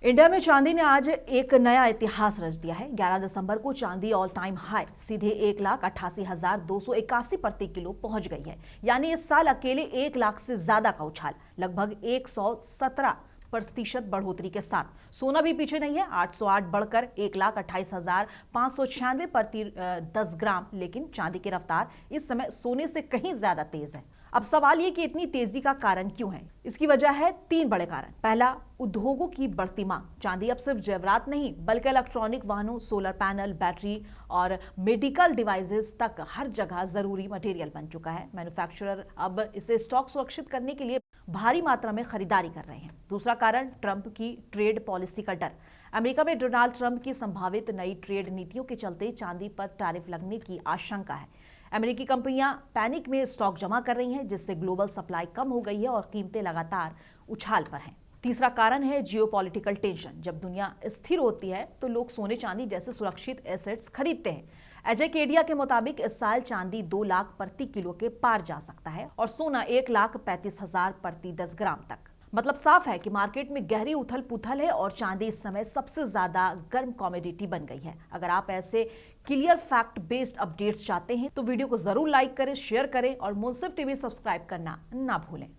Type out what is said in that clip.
India में चांदी ने आज एक नया इतिहास रच दिया है। 11 दिसंबर को चांदी ऑल टाइम हाई सीधे 1,88,281 प्रति किलो पहुंच गई है। यानी इस साल अकेले 1 लाख से ज्यादा का उछाल, लगभग 117% बढ़ोतरी के साथ। सोना भी पीछे नहीं है, 808 बढ़कर 1,28,596 प्रति 10 ग्राम। लेकिन चांदी की रफ्तार इस समय सोने से कहीं ज्यादा तेज है। अब सवाल ये कि इतनी तेजी का कारण क्यों है। इसकी वजह है 3 बड़े कारण। पहला, उद्योगों की बढ़ती मांग। चांदी अब सिर्फ जेवरात नहीं बल्कि इलेक्ट्रॉनिक वाहनों, सोलर पैनल, बैटरी और मेडिकल डिवाइसेस तक हर जगह जरूरी मटेरियल बन चुका है। मैन्युफैक्चरर अब इसे स्टॉक सुरक्षित करने के लिए भारी मात्रा में खरीदारी कर रहे हैं। दूसरा कारण, ट्रंप की ट्रेड पॉलिसी का डर। अमेरिका में डोनाल्ड ट्रंप की संभावित नई ट्रेड नीतियों के चलते चांदी पर टैरिफ लगने की आशंका है। अमेरिकी कंपनियां पैनिक में स्टॉक जमा कर रही हैं, जिससे ग्लोबल सप्लाई कम हो गई है और कीमतें लगातार उछाल पर हैं। तीसरा कारण है जियोपॉलिटिकल टेंशन। जब दुनिया स्थिर होती है तो लोग सोने चांदी जैसे सुरक्षित एसेट्स खरीदते हैं। अजय केडिया के मुताबिक इस साल चांदी 2 लाख प्रति किलो के पार जा सकता है और सोना 1,35,000 प्रति 10 ग्राम तक। मतलब साफ है कि मार्केट में गहरी उथल पुथल है और चांदी इस समय सबसे ज्यादा गर्म कमोडिटी बन गई है। अगर आप ऐसे क्लियर फैक्ट बेस्ड अपडेट्स चाहते हैं तो वीडियो को जरूर लाइक करें, शेयर करें और मुंसिफ टीवी सब्सक्राइब करना ना भूलें।